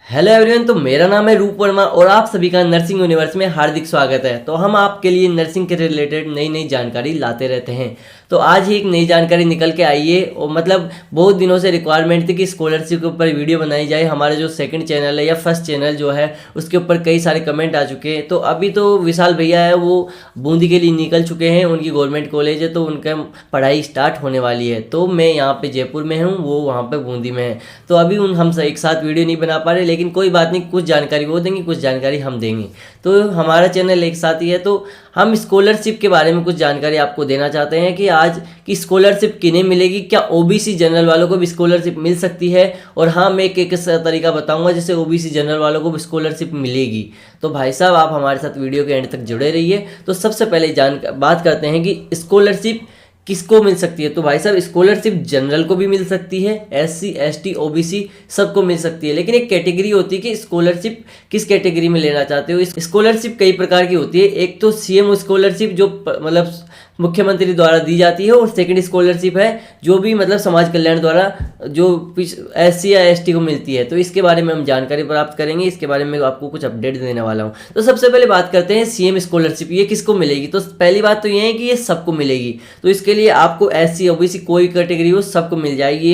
Hello everyone. तो मेरा नाम है रूप वर्मा और आप सभी का नर्सिंग यूनिवर्स में हार्दिक स्वागत है। तो हम आपके लिए नर्सिंग के रिलेटेड नई नई जानकारी लाते रहते हैं। तो आज ही एक नई जानकारी निकल के आई है और मतलब बहुत दिनों से रिक्वायरमेंट थी कि स्कॉलरशिप के ऊपर वीडियो बनाई जाए। हमारा जो सेकंड चैनल है या फर्स्ट चैनल जो है उसके ऊपर कई सारे कमेंट आ चुके हैं। तो अभी तो विशाल भैया है वो बूंदी के लिए निकल चुके हैं, उनकी गवर्नमेंट कॉलेज है तो उनका पढ़ाई स्टार्ट होने वाली है। तो मैं यहाँ पे जयपुर में हूँ, वो वहाँ पे बूंदी में है। तो अभी हम एक साथ वीडियो नहीं बना पा रहे, लेकिन कोई बात नहीं, कुछ जानकारी वो देंगे, कुछ जानकारी हम देंगे। तो हमारा चैनल एक साथ ही है। तो हम स्कॉलरशिप के बारे में कुछ जानकारी आपको देना चाहते हैं कि आज की स्कॉलरशिप किन्हें मिलेगी, क्या ओबीसी जनरल वालों को भी स्कॉलरशिप मिल सकती है। और हाँ, मैं एक तरीका बताऊंगा जिससे ओबीसी जनरल वालों को भी स्कॉलरशिप मिलेगी। तो भाई साहब आप हमारे साथ वीडियो के एंड तक जुड़े रहिए। तो सबसे पहले बात करते हैं कि स्कॉलरशिप किसको मिल सकती है। तो भाई साहब स्कॉलरशिप जनरल को भी मिल सकती है, एससी एसटी ओबीसी सबको मिल सकती है। लेकिन एक कैटेगरी होती है कि स्कॉलरशिप किस कैटेगरी में लेना चाहते हो। स्कॉलरशिप कई प्रकार की होती है। एक तो सीएम स्कॉलरशिप जो मतलब मुख्यमंत्री द्वारा दी जाती है, और सेकंड स्कॉलरशिप है जो भी मतलब समाज कल्याण द्वारा जो एससी या एसटी को मिलती है। तो इसके बारे में हम जानकारी प्राप्त करेंगे, इसके बारे में आपको कुछ अपडेट देने वाला हूँ। तो सबसे पहले बात करते हैं सीएम स्कॉलरशिप, ये किसको मिलेगी। तो पहली बात तो ये है कि ये सबको मिलेगी। तो इसके लिए आपको एससी ओबीसी कोई कैटेगरी हो सबको मिल जाएगी।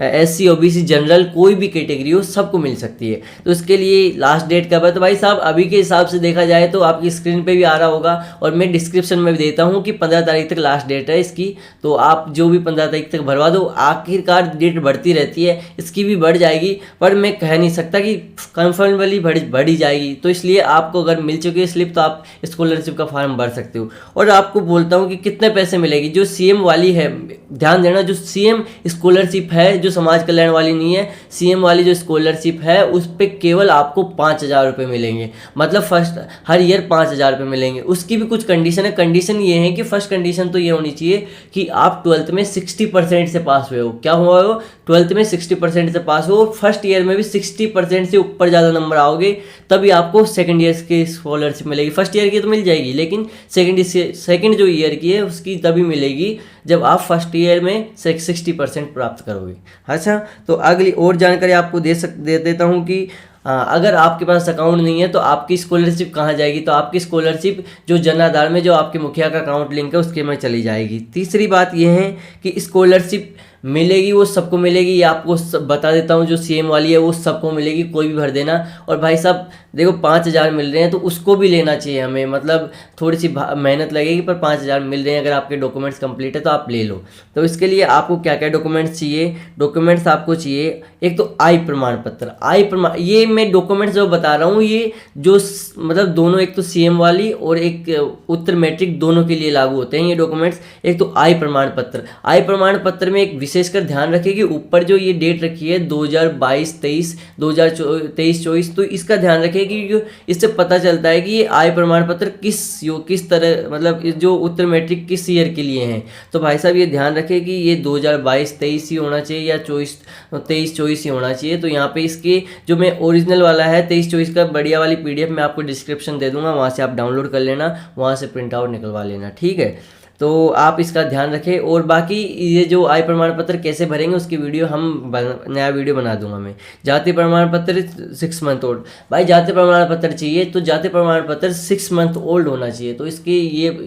एससी ओबीसी जनरल कोई भी कैटेगरी हो सबको मिल सकती है। तो इसके लिए लास्ट डेट कब है। तो भाई साहब अभी के हिसाब से देखा जाए तो आपकी स्क्रीन पे भी आ रहा होगा और मैं डिस्क्रिप्शन में भी देता हूँ कि 15 तारीख तक लास्ट डेट है इसकी। तो आप जो भी 15 तारीख तक भरवा दो। आखिरकार डेट बढ़ती रहती है, इसकी भी बढ़ जाएगी, पर मैं कह नहीं सकता कि कंफर्मेबली बढ़ ही जाएगी। तो इसलिए आपको अगर मिल चुकी है स्लिप तो आप स्कॉलरशिप का फॉर्म भर सकते हो। और आपको बोलता हूँ कि कितने पैसे मिलेगी। जो सीएम वाली है, ध्यान देना, जो सीएम स्कॉलरशिप है, जो समाज कल्याण वाली नहीं है, सीएम वाली जो स्कॉलरशिप है उस पर केवल आपको 5,000 रुपये मिलेंगे। मतलब फर्स्ट हर ईयर 5,000 रुपये मिलेंगे। उसकी भी कुछ कंडीशन है। कंडीशन ये है कि फर्स्ट कंडीशन तो ये होनी चाहिए कि आप 12th में 60% से पास हुए हो। क्या हुआ हो, 12th में 60% से पास हो। फर्स्ट ईयर में भी 60% से ऊपर ज़्यादा नंबर आओगे तभी आपको सेकंड ईयर की स्कॉलरशिप मिलेगी। फर्स्ट ईयर की तो मिल जाएगी, लेकिन सेकंड जो ईयर की है उसकी तभी मिलेगी जब आप फर्स्ट ईयर में 60% प्राप्त करोगे। अच्छा, तो अगली और जानकारी आपको दे देता हूँ कि अगर आपके पास अकाउंट नहीं है तो आपकी स्कॉलरशिप कहाँ जाएगी। तो आपकी स्कॉलरशिप जो जन आधार में जो आपके मुखिया का अकाउंट लिंक है उसके में चली जाएगी। तीसरी बात यह है कि स्कॉलरशिप मिलेगी वो सबको मिलेगी। ये आपको बता देता हूँ, जो सीएम वाली है वो सबको मिलेगी, कोई भी भर देना। और भाई साहब देखो 5,000 मिल रहे हैं तो उसको भी लेना चाहिए हमें। मतलब थोड़ी सी मेहनत लगेगी पर 5,000 मिल रहे हैं। अगर आपके डॉक्यूमेंट्स कंप्लीट है तो आप ले लो। तो इसके लिए आपको क्या क्या डॉक्यूमेंट्स चाहिए। डॉक्यूमेंट्स आपको चाहिए एक तो आय प्रमाण पत्र। ये मैं डॉक्यूमेंट्स जो बता रहा हूँ ये जो मतलब दोनों, एक तो सीएम वाली और एक उत्तर मैट्रिक, दोनों के लिए लागू होते हैं ये डॉक्यूमेंट्स। एक तो आय प्रमाण पत्र में एक विशेषकर ध्यान रखें कि ऊपर जो ये डेट रखी है 2022-23, 2023-24, तो इसका ध्यान रखें कि इससे पता चलता है कि ये आय प्रमाण पत्र किस तरह मतलब जो उत्तर मैट्रिक किस ईयर के लिए हैं। तो भाई साहब ये ध्यान रखें कि ये 2022-23 ही होना चाहिए या 23-24 ही होना चाहिए। तो यहाँ पे इसके जो मैं ओरिजिनल वाला है 23-24 का बढ़िया वाली पीडीएफ मैं आपको डिस्क्रिप्शन दे दूंगा, वहाँ से आप डाउनलोड कर लेना, वहाँ से प्रिंट आउट निकलवा लेना, ठीक है। तो आप इसका ध्यान रखें। और बाकी ये जो आय प्रमाण पत्र कैसे भरेंगे उसकी वीडियो नया वीडियो बना दूंगा मैं। जाति प्रमाण पत्र 6 मंथ ओल्ड, भाई जाति प्रमाण पत्र चाहिए तो जाति प्रमाण पत्र 6 मंथ ओल्ड होना चाहिए। तो इसकी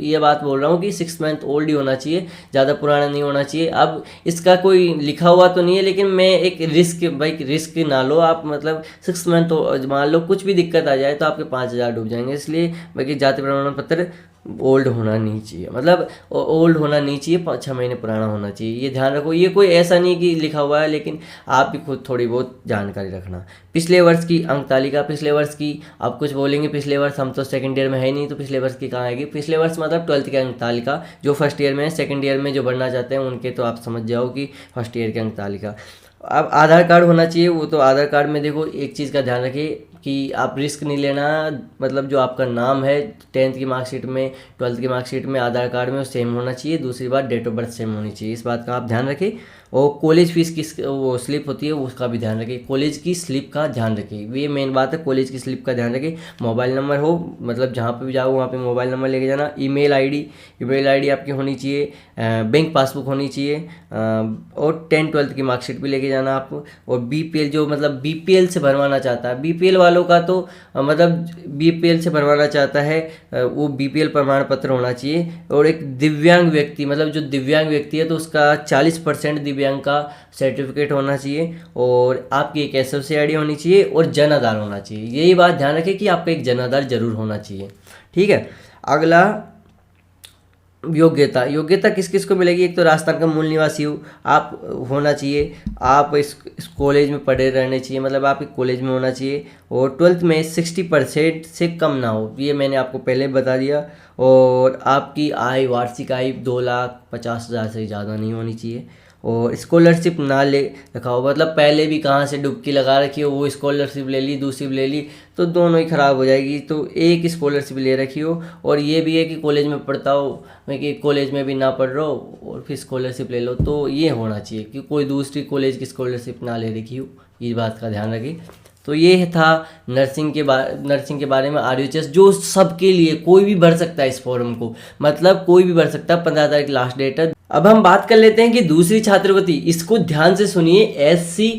ये बात बोल रहा हूँ कि 6 मंथ ओल्ड ही होना चाहिए, ज़्यादा पुराना नहीं होना चाहिए। अब इसका कोई लिखा हुआ तो नहीं है, लेकिन मैं एक रिस्क ना लो आप। मतलब 6 मंथ मान लो कुछ भी दिक्कत आ जाए तो आपके 5,000 डूब जाएंगे। इसलिए बाकी जाति प्रमाण पत्र ओल्ड होना नहीं चाहिए, मतलब ओल्ड होना नहीं चाहिए, 6 महीने पुराना होना चाहिए। ये ध्यान रखो। ये कोई ऐसा नहीं कि लिखा हुआ है, लेकिन आप भी खुद थोड़ी बहुत जानकारी रखना। पिछले वर्ष की अंक तालिका, पिछले वर्ष की आप कुछ बोलेंगे पिछले वर्ष, हम तो सेकंड ईयर में है नहीं तो पिछले वर्ष की कहाँ आएगी। पिछले वर्ष मतलब 12th की अंक तालिका, जो फर्स्ट ईयर में है, सेकंड ईयर में जो बढ़ना चाहते हैं उनके तो आप समझ जाओ कि फर्स्ट ईयर की अंक तालिका। अब आधार कार्ड होना चाहिए। वो तो आधार कार्ड में देखो एक चीज़ का ध्यान रखिए कि आप रिस्क नहीं लेना। मतलब जो आपका नाम है 10th की मार्कशीट में, 12th की मार्कशीट में, आधार कार्ड में वो सेम होना चाहिए। दूसरी बात डेट ऑफ बर्थ सेम होनी चाहिए, इस बात का आप ध्यान रखें। और कॉलेज फीस की वो स्लिप होती है उसका भी ध्यान रखें, कॉलेज की स्लिप का ध्यान रखें, ये मेन बात है, कॉलेज की स्लिप का ध्यान रखें। मोबाइल नंबर हो, मतलब जहाँ पे भी जाओ वहाँ पे मोबाइल नंबर लेके जाना। ईमेल आईडी आपकी होनी चाहिए, बैंक पासबुक होनी चाहिए, और 10-12 की मार्कशीट भी लेके जाना आप। और बीपीएल, जो मतलब बीपीएल से भरवाना चाहता है, बीपीएल वालों का तो मतलब बीपीएल से भरवाना चाहता है वो बीपीएल प्रमाण पत्र होना चाहिए। और एक दिव्यांग व्यक्ति, मतलब जो दिव्यांग व्यक्ति है तो उसका 40% दिव्यांग का सर्टिफिकेट होना चाहिए, और आपकी एक एसएससी आईडी होनी चाहिए, और जन आधार होना चाहिए। यही बात ध्यान रखें कि आपका एक जन आधार जरूर होना चाहिए, ठीक है। अगला योग्यता किस किस को मिलेगी? एक तो राजस्थान का मूल निवासी हो आप होना चाहिए, आप इस कॉलेज में पढ़े रहने चाहिए, मतलब आप एक कॉलेज में होना चाहिए, और 12th में 60% से कम ना हो, ये मैंने आपको पहले बता दिया। और आपकी वार्षिक आय 2,50,000 से ज़्यादा नहीं होनी चाहिए, और स्कॉलरशिप ना ले रखा हो, मतलब पहले भी कहाँ से डुबकी लगा रखी हो, वो स्कॉलरशिप ले ली, दूसरी ले ली, तो दोनों ही ख़राब हो जाएगी। तो एक स्कॉलरशिप ले रखी हो, और ये भी है कि कॉलेज में पढ़ता हो, मैं कि कॉलेज में भी ना पढ़ रहा हो और फिर स्कॉलरशिप ले लो, तो ये होना चाहिए कि कोई दूसरी कॉलेज की स्कॉलरशिप ना ले रखी हो, ये बात का ध्यान रखें। तो ये था नर्सिंग के बारे में RUHS, जो सबके लिए, कोई भी भर सकता है इस फॉर्म को, मतलब कोई भी भर सकता है, 15 तारीख लास्ट डेट है। अब हम बात कर लेते हैं कि दूसरी छात्रवृत्ति, इसको ध्यान से सुनिए, SC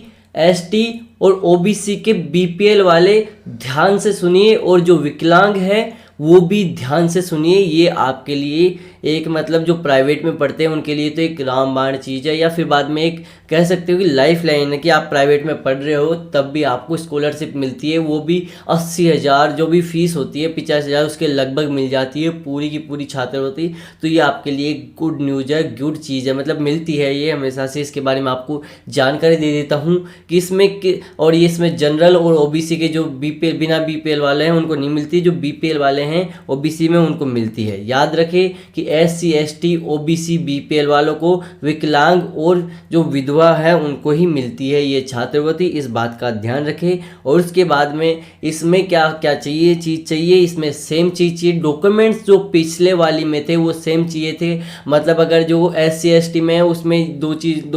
ST और OBC के BPL वाले ध्यान से सुनिए, और जो विकलांग है वो भी ध्यान से सुनिए। ये आपके लिए एक, मतलब जो प्राइवेट में पढ़ते हैं उनके लिए तो एक रामबाण चीज़ है, या फिर बाद में एक कह सकते हो कि लाइफ लाइन है, कि आप प्राइवेट में पढ़ रहे हो तब भी आपको स्कॉलरशिप मिलती है, वो भी 80,000 जो भी फीस होती है 50,000 उसके लगभग मिल जाती है, पूरी की पूरी छात्रवृत्ति। तो ये आपके लिए गुड न्यूज़ है, गुड चीज़ है, मतलब मिलती है ये हमेशा से। इसके बारे में आपको जानकारी दे देता हूँ कि और ये इसमें जनरल और OBC के जो BPL बिना BPL वाले हैं उनको नहीं मिलती, जो BPL वाले हैं OBC में उनको मिलती है। याद रखें कि SC ST OBC BPL वालों को, विकलांग और जो विधवा है उनको ही मिलती है ये छात्रवृत्ति, इस बात का ध्यान रखें। और उसके बाद में इसमें क्या क्या चाहिए, चीज़ चाहिए, इसमें सेम चीज़ चाहिए, डॉक्यूमेंट्स जो पिछले वाली में थे वो सेम चाहिए थे, मतलब अगर जो SC ST में है उसमें दो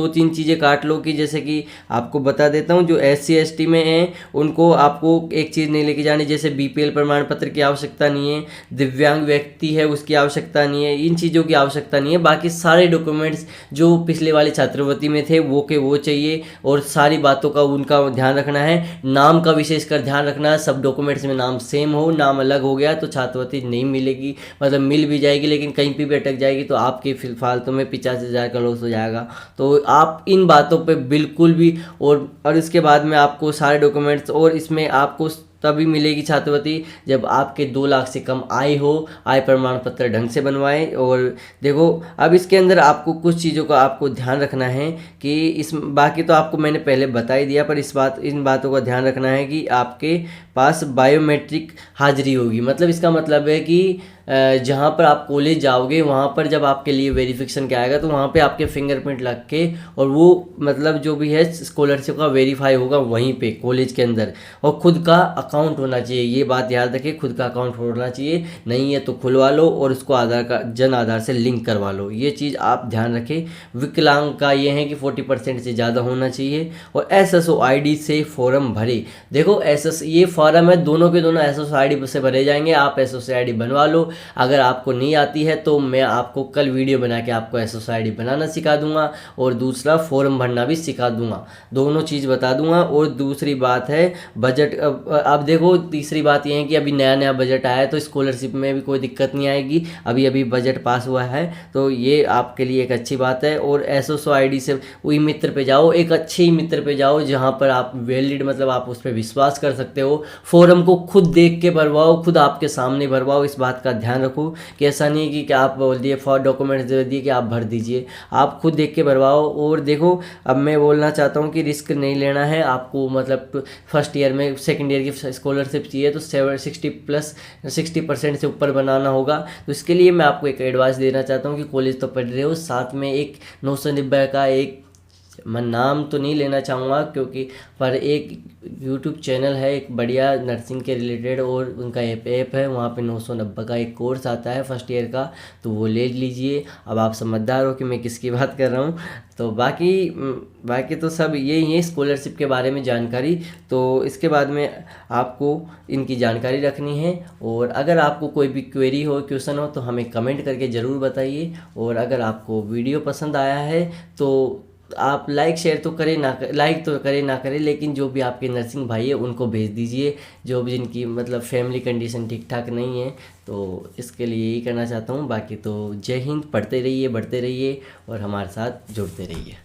तीन चीज़ें काट लो, कि जैसे कि आपको बता देता हूँ, जो SC ST में है उनको आपको एक चीज़ नहीं लेके जानी, जैसे BPL प्रमाण पत्र की आवश्यकता नहीं है, दिव्यांग व्यक्ति है उसकी आवश्यकता नहीं है, इन चीज़ों की आवश्यकता नहीं है। बाकी सारे डॉक्यूमेंट्स जो पिछले वाली छात्रवृत्ति में थे वो के वो चाहिए, और सारी बातों का उनका ध्यान रखना है। नाम का विशेषकर ध्यान रखना है, सब डॉक्यूमेंट्स में नाम सेम हो, नाम अलग हो गया तो छात्रवृत्ति नहीं मिलेगी, मतलब मिल भी जाएगी लेकिन कहीं पे भी अटक जाएगी, तो आपके फालतू में 50,000 का लॉस हो जाएगा। तो आप इन बातों पे बिल्कुल भी, और इसके बाद में आपको सारे डॉक्यूमेंट्स, और इसमें आपको तभी मिलेगी छात्रवृत्ति जब आपके 2 लाख से कम आय हो, आय प्रमाण पत्र ढंग से बनवाएं। और देखो अब इसके अंदर आपको कुछ चीज़ों का आपको ध्यान रखना है कि बाकी तो आपको मैंने पहले बता ही दिया, पर इन बातों का ध्यान रखना है कि आपके पास बायोमेट्रिक हाजिरी होगी। मतलब इसका मतलब है कि जहाँ पर आप कॉलेज जाओगे वहाँ पर जब आपके लिए वेरिफिकेशन क्या आएगा तो वहाँ पे आपके फिंगरप्रिंट लग के, और वो मतलब जो भी है स्कॉलरशिप का वेरीफाई होगा वहीं पे कॉलेज के अंदर। और खुद का अकाउंट होना चाहिए, ये बात याद रखें, खुद का अकाउंट होना चाहिए, नहीं है तो खुलवा लो और उसको जन आधार से लिंक करवा लो, ये चीज़ आप ध्यान रखें। विकलांग का ये है कि 40% से ज़्यादा होना चाहिए। और SSO ID से फॉर्म भरे, देखो ये फॉर्म है, दोनों के दोनों SSO ID से भरे जाएंगे, आप SSO ID बनवा लो। अगर आपको नहीं आती है तो मैं आपको कल वीडियो बना के आपको SSO ID बनाना सिखा दूंगा, और दूसरा फॉर्म भरना भी सिखा दूंगा, दोनों चीज़ बता दूंगा। और दूसरी बात है बजट, अब देखो तीसरी बात ये है कि अभी नया बजट आया है तो स्कॉलरशिप में भी कोई दिक्कत नहीं आएगी, अभी बजट पास हुआ है, तो ये आपके लिए एक अच्छी बात है। और SSO ID से वही मित्र पे जाओ, एक अच्छे मित्र पे जाओ जहाँ पर आप वैलिड, मतलब आप उस पर विश्वास कर सकते हो। फॉर्म को खुद देख के भरवाओ, खुद आपके सामने भरवाओ, इस बात का ध्यान रखो कि ऐसा नहीं कि आप बोल दिए डॉक्यूमेंट्स दे दिए कि आप भर दीजिए, आप खुद देख के भरवाओ। और देखो अब मैं बोलना चाहता हूँ कि रिस्क नहीं लेना है आपको, मतलब फर्स्ट ईयर में सेकंड ईयर की स्कॉलरशिप चाहिए तो 60% से ऊपर बनाना होगा। तो इसके लिए मैं आपको एक एडवाइस देना चाहता हूँ कि कॉलेज तो पढ़ रहे हो, साथ में एक 990 का एक मैं नाम तो नहीं लेना चाहूँगा क्योंकि, पर एक यूट्यूब चैनल है एक बढ़िया नर्सिंग के रिलेटेड, और उनका ऐप है, वहाँ पे 990 का एक कोर्स आता है फर्स्ट ईयर का, तो वो ले लीजिए। अब आप समझदार हो कि मैं किसकी बात कर रहा हूँ। तो बाकी तो सब यही है स्कॉलरशिप के बारे में जानकारी। तो इसके बाद में आपको इनकी जानकारी रखनी है, और अगर आपको कोई भी क्वेरी हो, क्वेश्चन हो, तो हमें कमेंट करके ज़रूर बताइए। और अगर आपको वीडियो पसंद आया है तो आप लाइक तो करें ना करें, लेकिन जो भी आपके नर्सिंग भाई है उनको भेज दीजिए, जो भी जिनकी मतलब फैमिली कंडीशन ठीक ठाक नहीं है। तो इसके लिए यही करना चाहता हूँ। बाकी तो जय हिंद, पढ़ते रहिए, बढ़ते रहिए और हमारे साथ जुड़ते रहिए।